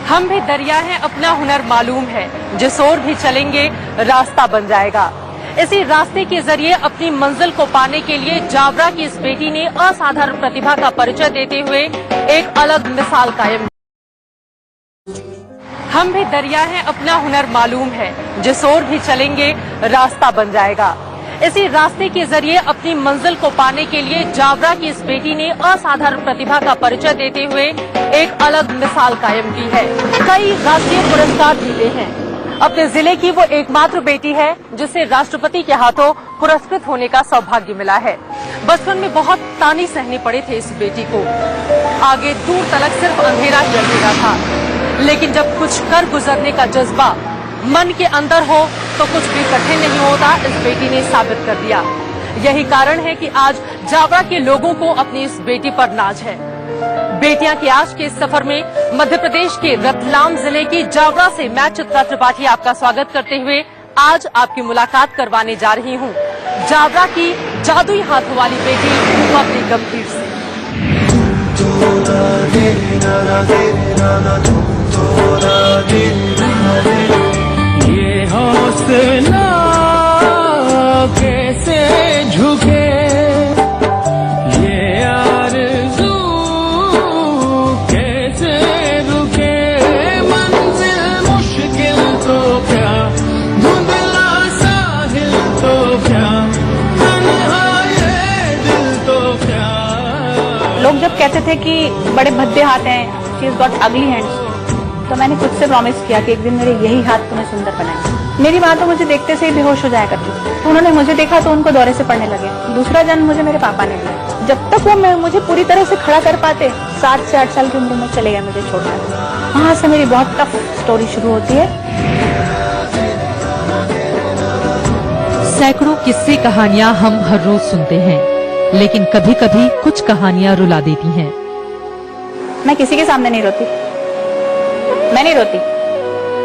हम भी दरिया हैं, अपना हुनर मालूम है, जिस ओर भी चलेंगे रास्ता बन जाएगा। इसी रास्ते के जरिए अपनी मंजिल को पाने के लिए जावरा की इस बेटी ने असाधारण प्रतिभा का परिचय देते हुए एक अलग मिसाल कायम। हम भी दरिया हैं, अपना हुनर मालूम है, जिस ओर भी चलेंगे रास्ता बन जाएगा। इसी रास्ते के जरिए अपनी मंजिल को पाने के लिए जावरा की इस बेटी ने असाधारण प्रतिभा का परिचय देते हुए एक अलग मिसाल कायम की है। कई राष्ट्रीय पुरस्कार जीते हैं। अपने जिले की वो एकमात्र बेटी है जिसे राष्ट्रपति के हाथों पुरस्कृत होने का सौभाग्य मिला है। बचपन में बहुत ताने सहने पड़े थे इस बेटी को। आगे दूर तलक सिर्फ अंधेरा ही अंधेरा था, लेकिन जब कुछ कर गुजरने का जज्बा मन के अंदर हो तो कुछ भी कठिन नहीं होता, इस बेटी ने साबित कर दिया। यही कारण है कि आज जावरा के लोगों को अपनी इस बेटी पर नाज है। बेटियां की आज के इस सफर में मध्य प्रदेश के रतलाम जिले की जावरा से मैं चित्रा त्रिपाठी आपका स्वागत करते हुए आज आपकी मुलाकात करवाने जा रही हूं जावरा की जादुई हाथों वाली बेटी बबली गंभीर से। ये हौसला कैसे झुके, ये आरज़ू कैसे रुके, मंजिल मुश्किल तो क्या, धुंधला साहिल तो क्या, तन्हा ये दिल तो क्या। लोग जब कहते थे कि बड़े भद्दे हाथ हैं, शी इज गॉट अगली हैंड्स, तो मैंने खुद से प्रॉमिस किया कि एक दिन मेरे यही हाथ तुम्हें सुंदर बनाएंगे। मेरी माँ तो मुझे देखते से ही बेहोश हो जाया करती थी, तो उन्होंने मुझे देखा तो उनको दौरे से पड़ने लगे। दूसरा जन्म मुझे मेरे पापा ने दिया। जब तक वो मुझे पूरी तरह से खड़ा कर पाते, 7 से 8 साल की उम्र में चले गए मुझे छोड़कर। वहां से मेरी बहुत टफ स्टोरी शुरू होती है। सैकड़ों किस्से कहानियां हम हर रोज सुनते हैं, लेकिन कभी कभी कुछ कहानियां रुला देती हैं। मैं किसी के सामने नहीं रोती, मैं नहीं रोती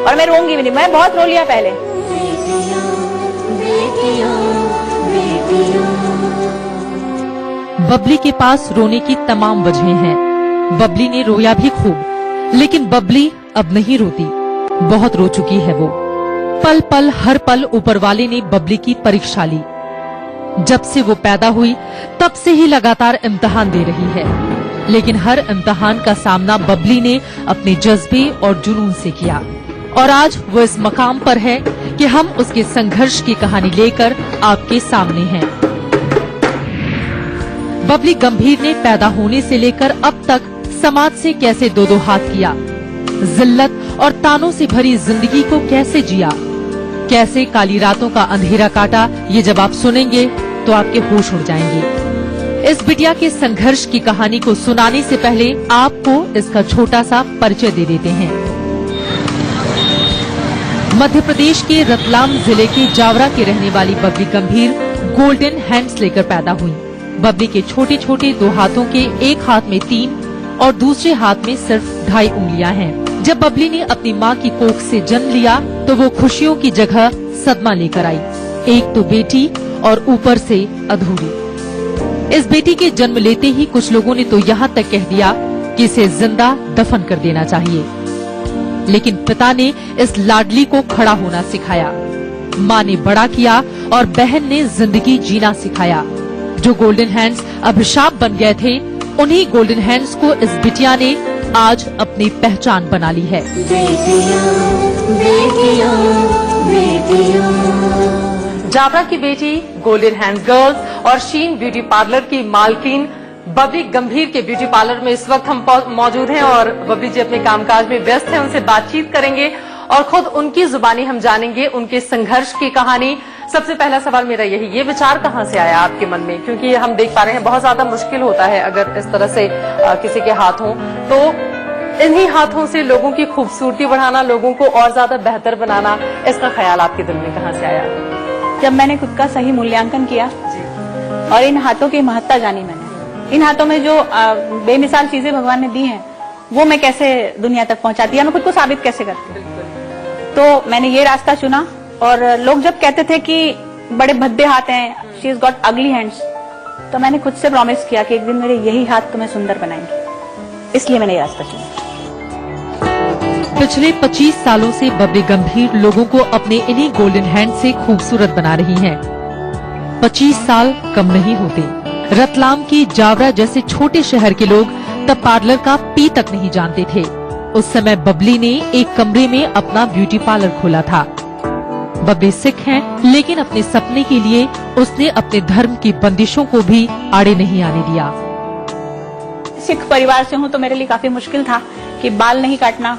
और मैं रोऊंगी भी नहीं। मैं बहुत रो लिया पहले। बबली के पास रोने की तमाम वजहें हैं। बबली ने रोया भी खूब, लेकिन बबली अब नहीं रोती। बहुत रो चुकी है वो। पल पल हर पल ऊपर वाले ने बबली की परीक्षा ली। जब से वो पैदा हुई तब से ही लगातार इम्तिहान दे रही है, लेकिन हर इम्तिहान का सामना बबली ने अपने जज्बे और जुनून से किया। और आज वो इस मकाम पर है कि हम उसके संघर्ष की कहानी लेकर आपके सामने हैं। बबली गंभीर ने पैदा होने से लेकर अब तक समाज से कैसे दो हाथ किया, जिल्लत और तानों से भरी जिंदगी को कैसे जिया, कैसे काली रातों का अंधेरा काटा, ये जब आप सुनेंगे तो आपके होश उड़ जाएंगे। इस बिटिया के संघर्ष की कहानी को सुनाने से पहले आपको इसका छोटा सा परिचय दे देते हैं। मध्य प्रदेश के रतलाम जिले के जावरा के रहने वाली बबली गंभीर गोल्डन हैंड्स लेकर पैदा हुई। बबली के छोटे छोटे 2 हाथों के एक हाथ में 3 और दूसरे हाथ में सिर्फ 2.5 उंगलियां हैं। जब बबली ने अपनी मां की कोख से जन्म लिया तो वो खुशियों की जगह सदमा लेकर आई। एक तो बेटी और ऊपर से अधूरी। इस बेटी के जन्म लेते ही कुछ लोगों ने तो यहाँ तक कह दिया कि इसे जिंदा दफन कर देना चाहिए, लेकिन पिता ने इस लाडली को खड़ा होना सिखाया। माँ ने बड़ा किया और बहन ने जिंदगी जीना सिखाया। जो गोल्डन हैंड्स अभिशाप बन गए थे, उन्हीं गोल्डन हैंड्स को इस बिटिया ने आज अपनी पहचान बना ली है। जावरा की बेटी, गोल्डन हैंड्स गर्ल्स और शीन ब्यूटी पार्लर की मालकिन बबली गंभीर के ब्यूटी पार्लर में इस वक्त हम मौजूद हैं और बबली जी अपने कामकाज में व्यस्त हैं। उनसे बातचीत करेंगे और खुद उनकी जुबानी हम जानेंगे उनके संघर्ष की कहानी। सबसे पहला सवाल मेरा यही, ये विचार कहाँ से आया आपके मन में? क्योंकि हम देख पा रहे हैं बहुत ज्यादा मुश्किल होता है अगर इस तरह से किसी के हाथ हों, तो इन्हीं हाथों से लोगों की खूबसूरती बढ़ाना, लोगों को और ज्यादा बेहतर बनाना, इसका ख्याल आपके दिल में कहाँ से आया? जब मैंने खुद का सही मूल्यांकन किया और इन हाथों की महत्ता जानी, मैंने इन हाथों में जो बेमिसाल चीजें भगवान ने दी हैं वो मैं कैसे दुनिया तक पहुंचाती है, मैं खुद को साबित कैसे करती हूँ, तो मैंने ये रास्ता चुना। और लोग जब कहते थे कि बड़े भद्दे हाथ हैं, शी इज गॉट अगली हैंड्स, तो मैंने खुद से प्रॉमिस किया कि एक दिन मेरे यही हाथ तुम्हें सुंदर बनाएंगे। इसलिए मैंने ये रास्ता चुना। पिछले 25 सालों से बबली गंभीर लोगों को अपने इन्हीं गोल्डन हैंड से खूबसूरत बना रही हैं। 25 साल कम नहीं होते। रतलाम की जावरा जैसे छोटे शहर के लोग तब पार्लर का पी तक नहीं जानते थे। उस समय बबली ने एक कमरे में अपना ब्यूटी पार्लर खोला था। बबली सिख हैं, लेकिन अपने सपने के लिए उसने अपने धर्म की बंदिशों को भी आड़े नहीं आने दिया। सिख परिवार से हूँ तो मेरे लिए काफी मुश्किल था कि बाल नहीं काटना।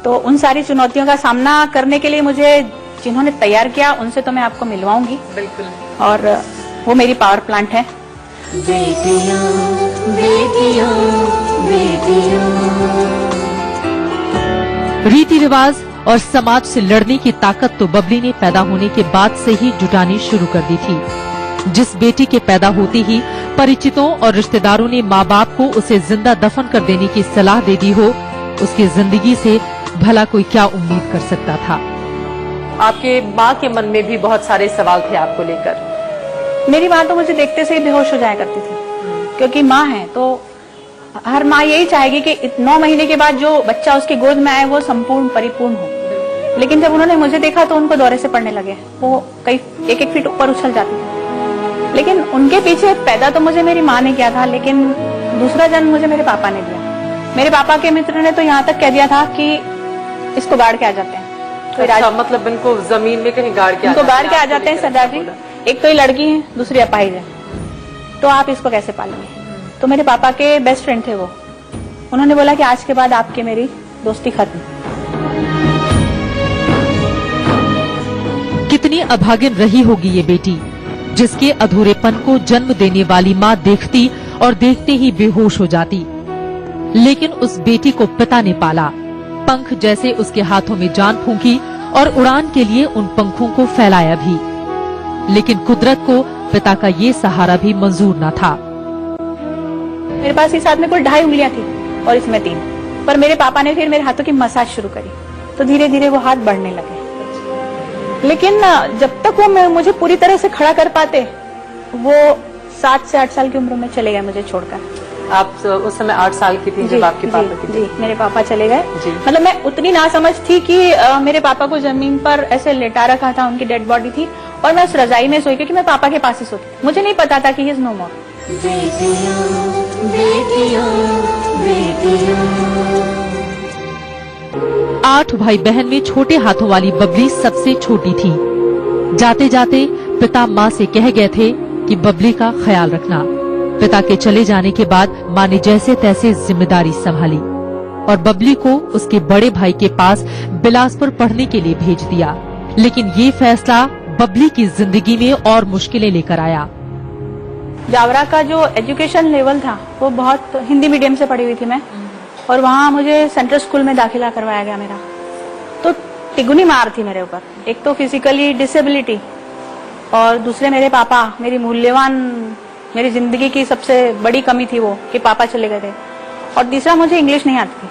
तो उन सारी चुनौतियों का सामना करने के लिए मुझे जिन्होंने तैयार किया उनसे तो मैं आपको मिलवाऊंगी। बिल्कुल। और वो मेरी पावर प्लांट है। बेटियां बेटियां बेटियां। रीति रिवाज और समाज से लड़ने की ताकत तो बबली ने पैदा होने के बाद से ही जुटानी शुरू कर दी थी। जिस बेटी के पैदा होते ही परिचितों और रिश्तेदारों ने माँ बाप को उसे जिंदा दफन कर देने की सलाह दे दी हो, उसकी जिंदगी से भला कोई क्या उम्मीद कर सकता था। आपके माँ के मन में भी बहुत सारे सवाल थे आपको लेकर। मेरी माँ तो मुझे देखते से ही बेहोश हो जाया करती थी, क्योंकि माँ है तो हर माँ यही चाहेगी कि 9 महीने के बाद जो बच्चा उसकी गोद में आए वो संपूर्ण परिपूर्ण हो। लेकिन जब उन्होंने मुझे देखा तो उनको दौरे से पड़ने लगे, वो कई 1-1 फीट ऊपर उछल जाती थी। लेकिन उनके पीछे पैदा तो मुझे मेरी माँ ने किया था, लेकिन दूसरा जन्म मुझे मेरे पापा ने दिया। मेरे पापा के मित्र ने तो यहाँ तक कह दिया था कि इसको गाड़ के आ जाते हैं। तो अच्छा, मतलब इनको जमीन में कहीं गाड़ के इनको गाड़ के आ जाते हैं सरदार जी। एक तो ये लड़की है, दूसरी अपाहिज है, तो आप इसको कैसे पालेंगे। तो मेरे पापा के बेस्ट फ्रेंड थे वो, उन्होंने बोला कि आज के बाद आपकी मेरी दोस्ती खत्म। कितनी अभागिन रही होगी ये बेटी, जिसके अधूरेपन को जन्म देने वाली माँ देखती और देखते ही बेहोश हो जाती। लेकिन उस बेटी को पिता ने पाला, पंख जैसे उसके हाथों में जान फूंकी और उड़ान के लिए उन पंखों को फैलाया भी। लेकिन कुदरत को पिता का ये सहारा भी मंजूर न था। मेरे पास इस हाथ में कुल 2.5 उंगलियां थी और इसमें 3, पर मेरे पापा ने फिर मेरे हाथों की मसाज शुरू करी, तो धीरे धीरे वो हाथ बढ़ने लगे। लेकिन जब तक वो मुझे पूरी तरह से खड़ा कर पाते, वो 7 से 8 साल की उम्र में चले गए मुझे छोड़कर। आप उस समय 8 साल की थी जब आपके पापा की जी, मेरे पापा चले गए। जी। मतलब मैं उतनी नासमझ थी कि मेरे पापा को जमीन पर ऐसे लेटा रखा था, उनकी डेड बॉडी थी और मैं उस रजाई में सोई, क्योंकि मैं पापा के पास ही सोती। मुझे नहीं पता था कि ही इज नो मोर। बेटियां बेटियां बेटियां। 8 भाई बहन में छोटे हाथों वाली बबली सबसे छोटी थी। जाते जाते पिता माँ से कह गए थे कि बबली का ख्याल रखना। पिता के चले जाने के बाद माँ ने जैसे तैसे जिम्मेदारी संभाली और बबली को उसके बड़े भाई के पास बिलासपुर पढ़ने के लिए भेज दिया। लेकिन ये फैसला बबली की जिंदगी में और मुश्किलें लेकर आया। जावरा का जो एजुकेशन लेवल था वो बहुत, हिंदी मीडियम से पढ़ी हुई थी मैं, और वहाँ मुझे सेंट्रल स्कूल में दाखिला करवाया गया मेरा। तो तिगुनी मार थी मेरे ऊपर, एक तो फिजिकली डिसेबिलिटी और दूसरे मेरे पापा, मेरी मूल्यवान, मेरी जिंदगी की सबसे बड़ी कमी थी वो कि पापा चले गए थे, और तीसरा मुझे इंग्लिश नहीं आती थी।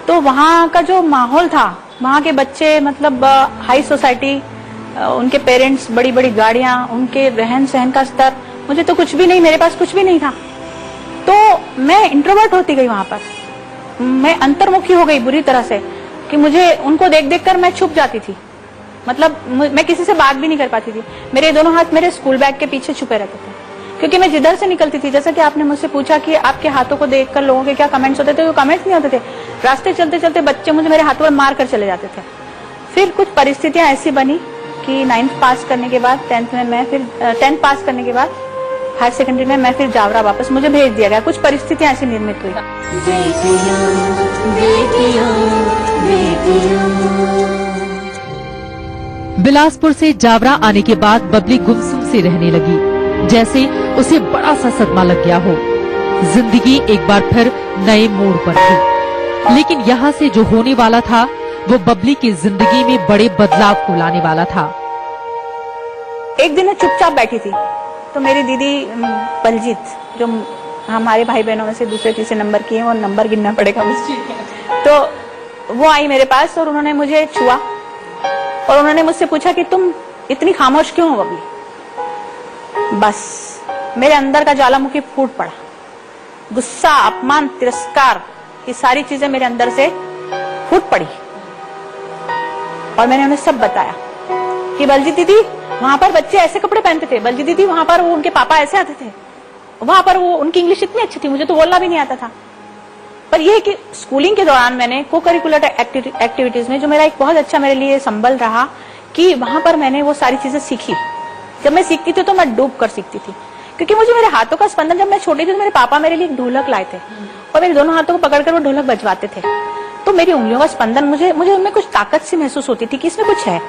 तो वहाँ का जो माहौल था, वहाँ के बच्चे मतलब हाई सोसाइटी, उनके पेरेंट्स, बड़ी बड़ी गाड़ियां, उनके रहन सहन का स्तर, मुझे तो कुछ भी नहीं, मेरे पास कुछ भी नहीं था। तो मैं इंट्रोवर्ट होती गई वहां पर, मैं अंतर्मुखी हो गई बुरी तरह से कि मुझे उनको देख देख कर मैं छुप जाती थी। मतलब मैं किसी से बात भी नहीं कर पाती थी। मेरे दोनों हाथ मेरे स्कूल बैग के पीछे छुपे रहते थे, क्योंकि मैं जिधर से निकलती थी, जैसा कि आपने मुझसे पूछा कि आपके हाथों को देखकर लोगों के क्या कमेंट्स होते थे, वो कमेंट्स नहीं होते थे। रास्ते चलते चलते बच्चे मुझे मेरे हाथों पर मार कर चले जाते थे। फिर कुछ परिस्थितियां ऐसी बनी कि 9th पास करने के बाद 10th में मैं फिर 10th पास करने के बाद हायर सेकेंडरी में मैं फिर जावरा वापस मुझे भेज दिया गया। कुछ परिस्थितियां ऐसी निर्मित हुई। बेटियां बेटियां बेटियां। बिलासपुर से जावरा आने के बाद बबली गुमसुम सी रहने लगी, जैसे उसे बड़ा सा सदमा लग गया हो। जिंदगी एक बार फिर नए मोड़ पर थी, लेकिन यहाँ से जो होने वाला था वो बबली की जिंदगी में बड़े बदलाव को लाने वाला था। एक दिन मैं चुपचाप बैठी थी, तो मेरी दीदी बलजीत, जो हमारे भाई बहनों में से दूसरे तीसरे नंबर की है, वो नंबर गिनना पड़ेगा मुझे, तो वो आई मेरे पास और उन्होंने मुझे छुआ और उन्होंने मुझसे पूछा कि तुम इतनी खामोश क्यों हो बबली। बस मेरे अंदर का ज्वालामुखी फूट पड़ा। गुस्सा, अपमान, तिरस्कार, ये सारी चीजें मेरे अंदर से फूट पड़ी। और मैंने उन्हें सब बताया कि बलजीत दीदी वहां पर बच्चे ऐसे कपड़े पहनते थे, बलजीत दीदी वहां पर वो उनके पापा ऐसे आते थे, वहां पर वो उनकी इंग्लिश इतनी अच्छी थी, मुझे तो बोलना भी नहीं आता था। पर यह है कि स्कूलिंग के दौरान मैंने को करिकुलर एक्टिविटीज में जो मेरा एक बहुत अच्छा मेरे लिए संबल रहा कि वहां पर मैंने वो सारी चीजें सीखी। जब मैं सीखती थी तो मैं डूब कर सीखती थी, क्योंकि मुझे मेरे हाथों का स्पंदन, जब मैं छोटी थी तो मेरे पापा मेरे लिए एक ढोलक लाए थे और मेरे दोनों हाथों को पकड़कर वो ढोलक बजवाते थे, तो मेरी उंगलियों का स्पंदन मुझे उनमें कुछ ताकत सी महसूस होती थी कि इसमें कुछ है,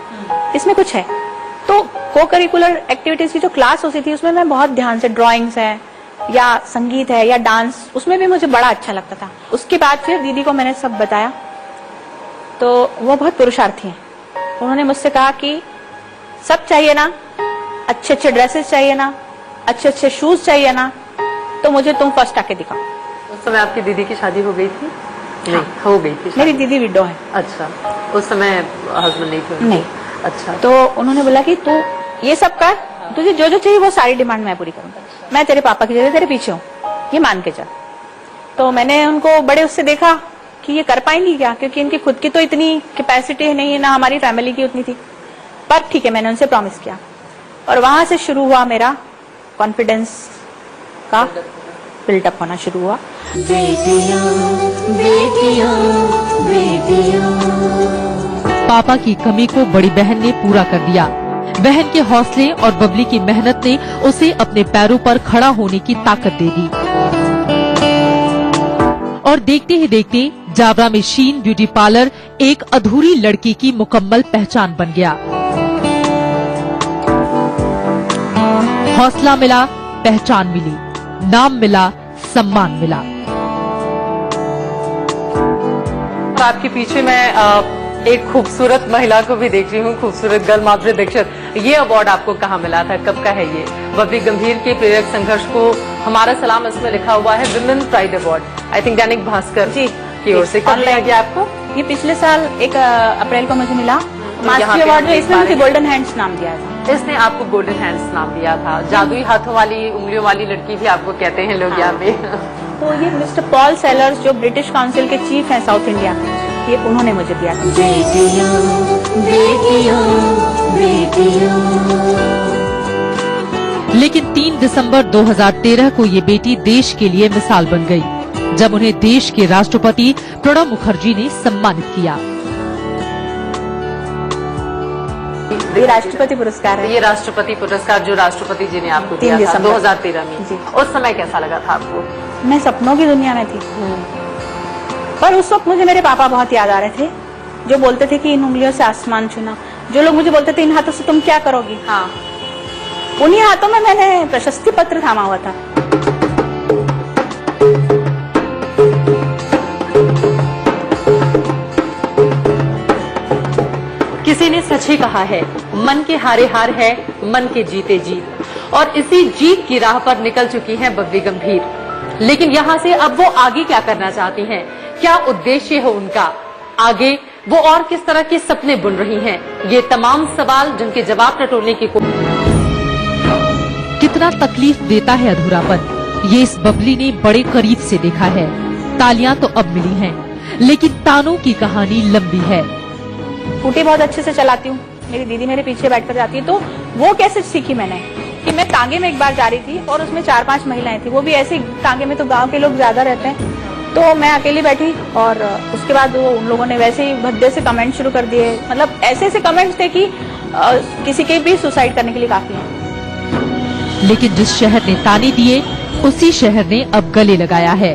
इसमें कुछ है। तो को करिकुलर एक्टिविटीज की जो क्लास होती थी उसमें मैं बहुत ध्यान से, ड्राइंग्स है या संगीत है या डांस, उसमें भी मुझे बड़ा अच्छा लगता था। उसके बाद फिर दीदी को मैंने सब बताया, तो वो बहुत पुरुषार्थी हैं। उन्होंने मुझसे कहा कि सब चाहिए ना, अच्छे अच्छे ड्रेसेस चाहिए ना, अच्छे अच्छे शूज चाहिए ना, तो मुझे तुम फर्स्ट आके दिखाओ। उस समय आपकी दीदी की शादी हो गई थी? नहीं, हो गई थी शादी। मेरी दीदी विडो है। अच्छा, उस समय हस्बैंड नहीं थे? नहीं। अच्छा। तो उन्होंने बोला कि तू ये सब कर, तुझे जो जो चाहिए वो सारी डिमांड मैं पूरी करूंगा, मैं तेरे पापा की जगह तेरे पीछे हूँ, ये मान के चल। तो मैंने उनको बड़े उससे देखा कि ये कर पाएंगी क्या, क्योंकि इनकी खुद की तो इतनी कैपेसिटी नहीं है, ना हमारी फैमिली की उतनी थी। पर ठीक है, मैंने उनसे प्रॉमिस किया और वहां से शुरू हुआ मेरा कॉन्फिडेंस का बिल्डअप होना शुरू हुआ। बेटियां बेटियां बेटियां। पापा की कमी को बड़ी बहन ने पूरा कर दिया। बहन के हौसले और बबली की मेहनत ने उसे अपने पैरों पर खड़ा होने की ताकत दे दी। और देखते ही देखते जावरा में शीन ब्यूटी पार्लर एक अधूरी लड़की की मुकम्मल पहचान बन गया। हौसला मिला, पहचान मिली, नाम मिला, सम्मान मिला। आपके पीछे मैं एक खूबसूरत महिला को भी देख रही हूँ, खूबसूरत गर्ल माधुरी दीक्षित। ये अवार्ड आपको कहाँ मिला था, कब का है ये? बबली गंभीर के प्रेरक संघर्ष को हमारा सलाम इसमें लिखा हुआ है, women pride award, I think Dainik Bhaskar जी की ओर से। कब मिला गया आपको? ये पिछले साल 1 अप्रैल को मुझे मिला। मास्टरी अवार्ड में इसमें मुझे गोल्डन हैंड्स नाम दिया था। इसने आपको गोल्डन हैंड्स नाम दिया था। जादुई हाथों वाली, उंगलियों वाली लड़की भी आपको कहते हैं लोग यहाँ पे। तो ये मिस्टर पॉल सेलर्स जो ब्रिटिश काउंसिल के चीफ हैं साउथ इंडिया, ये उन्होंने मुझे दिया था। बेटियां बेटियां बेटियां। लेकिन 3 दिसंबर 2013 को ये बेटी देश के लिए मिसाल बन गई, जब उन्हें देश के राष्ट्रपति प्रणब मुखर्जी ने सम्मानित किया। ये राष्ट्रपति पुरस्कार है। ये राष्ट्रपति पुरस्कार जो राष्ट्रपति जी ने आपको 3 दिया था दिसंबर 2013 में। जी। उस समय कैसा लगा था आपको? मैं सपनों की दुनिया में थी, पर उस वक्त मुझे मेरे पापा बहुत याद आ रहे थे, जो बोलते थे कि इन उंगलियों से आसमान छूना। जो लोग मुझे बोलते थे इन हाथों से तुम क्या करोगी, हाँ, उन्हीं हाथों में मैंने प्रशस्ति पत्र थामा हुआ था। किसी ने सच ही कहा है, मन के हारे हार है, मन के जीते जीत। और इसी जीत की राह पर निकल चुकी हैं बबली गंभीर। लेकिन यहाँ से अब वो आगे क्या करना चाहती हैं? क्या उद्देश्य है उनका? आगे वो और किस तरह के सपने बुन रही हैं? ये तमाम सवाल जिनके जवाब टटोलने की कितना तकलीफ देता है अधूरापन, ये इस बबली ने बड़े करीब से देखा है। तालियां तो अब मिली हैं, लेकिन तानों की कहानी लंबी है। स्कूटी बहुत अच्छे से चलाती हूँ, मेरी दीदी मेरे पीछे बैठकर जाती है। तो वो कैसे सीखी मैंने कि मैं तांगे में एक बार जा रही थी और उसमें 4-5 महिलाएं थी, वो भी ऐसे तांगे में तो गांव के लोग ज्यादा रहते हैं, तो मैं अकेली बैठी और उसके बाद वो उन लोगों ने वैसे ही भद्दे से कमेंट शुरू कर दिए। मतलब ऐसे ऐसे कमेंट्स थे कि किसी के भी सुसाइड करने के लिए काफी है। लेकिन जिस शहर ने ताने दिए, उसी शहर ने अब गले लगाया है।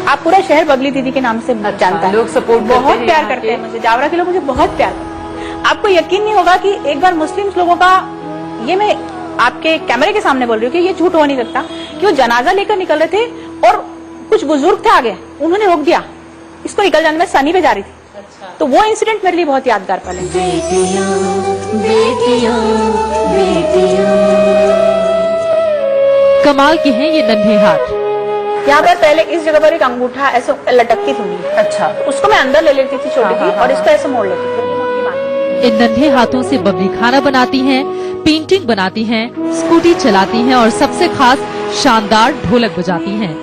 आप पूरा शहर बबली दीदी के नाम से जानता है, लोग सपोर्ट बहुत प्यार करते हैं मुझे। जावरा के लोग मुझे बहुत प्यार करते हैं। आपको यकीन नहीं होगा कि एक बार मुस्लिम लोगों का, ये मैं आपके कैमरे के सामने बोल रही हूँ कि ये झूठ हो नहीं सकता, कि वो जनाजा लेकर निकल रहे थे और कुछ बुजुर्ग थे आगे, उन्होंने रोक दिया इसको निकल जाने में, सनी पे जा रही थी। तो वो इंसिडेंट मेरे लिए बहुत यादगार पल है। बेटियां बेटियां बेटियां। कमाल के हैं ये नन्हे हाथ। यहाँ पर पहले इस जगह पर एक अंगूठा ऐसे लटकती थी, अच्छा, उसको मैं अंदर ले लेती थी छोटी सी और इसको ऐसे मोड़ लेती थी। इन नन्हे हाथों से बबली खाना बनाती हैं, पेंटिंग बनाती हैं, स्कूटी चलाती हैं और सबसे खास शानदार ढोलक बजाती हैं।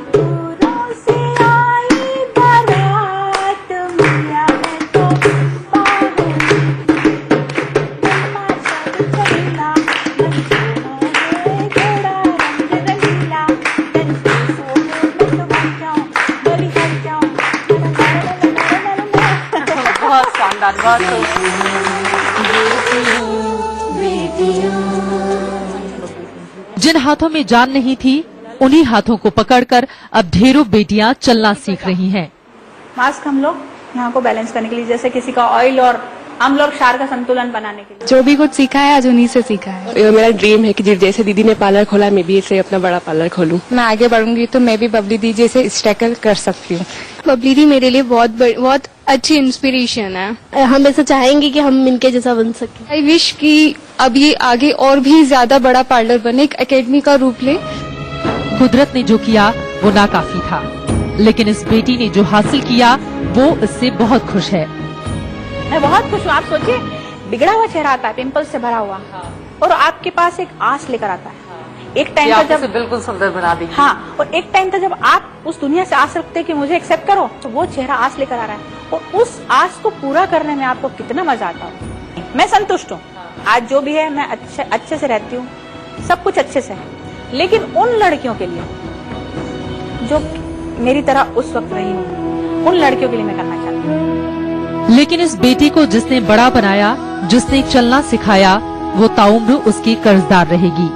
जिन हाथों में जान नहीं थी, उन्हीं हाथों को पकड़कर अब ढेरों बेटियां चलना सीख रही हैं। मास्क हम लोग यहाँ को बैलेंस करने के लिए, जैसे किसी का ऑयल और अम्ल और क्षार का संतुलन बनाने के लिए। जो भी कुछ सीखा है आज उन्हीं से सीखा है। मेरा ड्रीम है कि जैसे दीदी ने पार्लर खोला, मैं भी ऐसे अपना बड़ा पार्लर खोलूं। मैं आगे बढ़ूंगी तो मैं भी बबली दी जैसे स्ट्रगल कर सकती हूँ। बबली दी मेरे लिए बहुत अच्छी इंस्पिरेशन है। हम ऐसा चाहेंगे कि हम इनके जैसा बन सकें। आई विश कि अब ये आगे और भी ज्यादा बड़ा पार्लर बने, एक एकेडमी का रूप ले। कुदरत ने जो किया वो नाकाफी था, लेकिन इस बेटी ने जो हासिल किया वो इससे बहुत खुश है। मैं बहुत खुश हूँ। आप सोचिए, बिगड़ा हुआ चेहरा आता है, पिंपल्स से भरा हुआ, और आपके पास एक आस लेकर आता है। एक टाइम था जब बिल्कुल सुंदर बना दी। हाँ, और एक टाइम था जब आप उस दुनिया से आस रखते कि मुझे एक्सेप्ट करो, तो वो चेहरा आस लेकर आ रहा है, और उस आस को पूरा करने में आपको कितना मजा आता है। मैं संतुष्ट हूँ। आज जो भी है मैं अच्छे से रहती हूँ, सब कुछ अच्छे से है, लेकिन उन लड़कियों के लिए जो मेरी तरह उस वक्त रही हूँ, उन लड़कियों के लिए मैं करना चाहती हूँ। लेकिन इस बेटी को जिसने बड़ा बनाया, जिसने चलना सिखाया, वो ताउम्र उसकी कर्जदार रहेगी।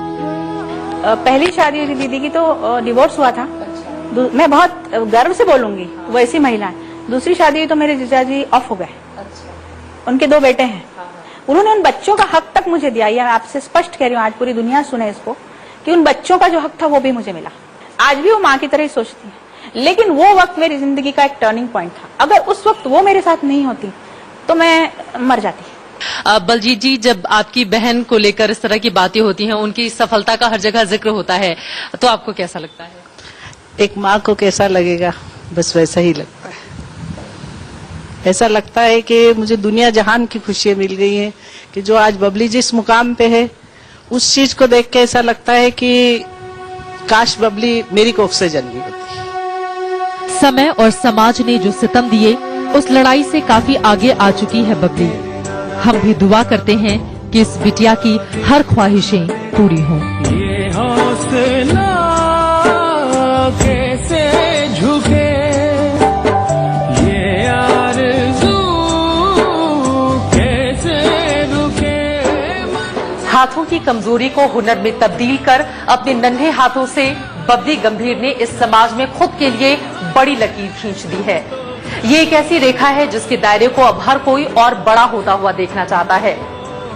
पहली शादी हुई थी दीदी की तो डिवोर्स हुआ था। मैं बहुत गर्व से बोलूंगी, वो ऐसी महिला है। दूसरी शादी हुई तो मेरे जीजाजी ऑफ हो गए। उनके 2 बेटे हैं। उन्होंने उन बच्चों का हक तक मुझे दिया। मैं आपसे स्पष्ट कह रही हूँ, आज पूरी दुनिया सुने इसको, कि उन बच्चों का जो हक था वो भी मुझे मिला। आज भी वो माँ की तरह ही सोचती है, लेकिन वो वक्त मेरी जिंदगी का एक टर्निंग पॉइंट था। अगर उस वक्त वो मेरे साथ नहीं होती तो मैं मर जाती। बलजीत जी, जब आपकी बहन को लेकर इस तरह की बातें होती हैं, उनकी सफलता का हर जगह जिक्र होता है, तो आपको कैसा लगता है? एक माँ को कैसा लगेगा, बस वैसा ही लगता है। ऐसा लगता है कि मुझे दुनिया जहान की खुशियाँ मिल गई हैं, कि जो आज बबली जिस मुकाम पे है, उस चीज को देख के ऐसा लगता है कि काश बबली मेरी कोख से जन्मी होती। समय और समाज ने जो सितम दिए, उस लड़ाई से काफी आगे आ चुकी है बबली। हम भी दुआ करते हैं कि इस बिटिया की हर ख्वाहिशें पूरी हों। ये हौसला कैसे झुके, ये आरज़ू कैसे रुके। हाथों की कमजोरी को हुनर में तब्दील कर अपने नन्हे हाथों से बबली गंभीर ने इस समाज में खुद के लिए बड़ी लकीर खींच दी है। ये एक ऐसी रेखा है जिसके दायरे को अब हर कोई और बड़ा होता हुआ देखना चाहता है।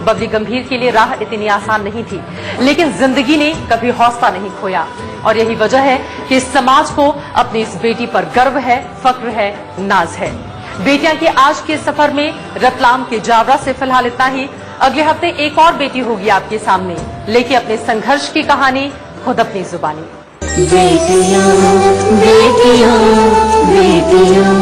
बबली गंभीर के लिए राह इतनी आसान नहीं थी, लेकिन जिंदगी ने कभी हौसला नहीं खोया, और यही वजह है कि इस समाज को अपनी इस बेटी पर गर्व है, फक्र है, नाज है। बेटियां के आज के सफर में रतलाम के जावरा से फिलहाल इतना ही। अगले हफ्ते एक और बेटी होगी आपके सामने, लेके अपने संघर्ष की कहानी खुद अपनी जुबानी। बेटियां बेटियां बेटियां।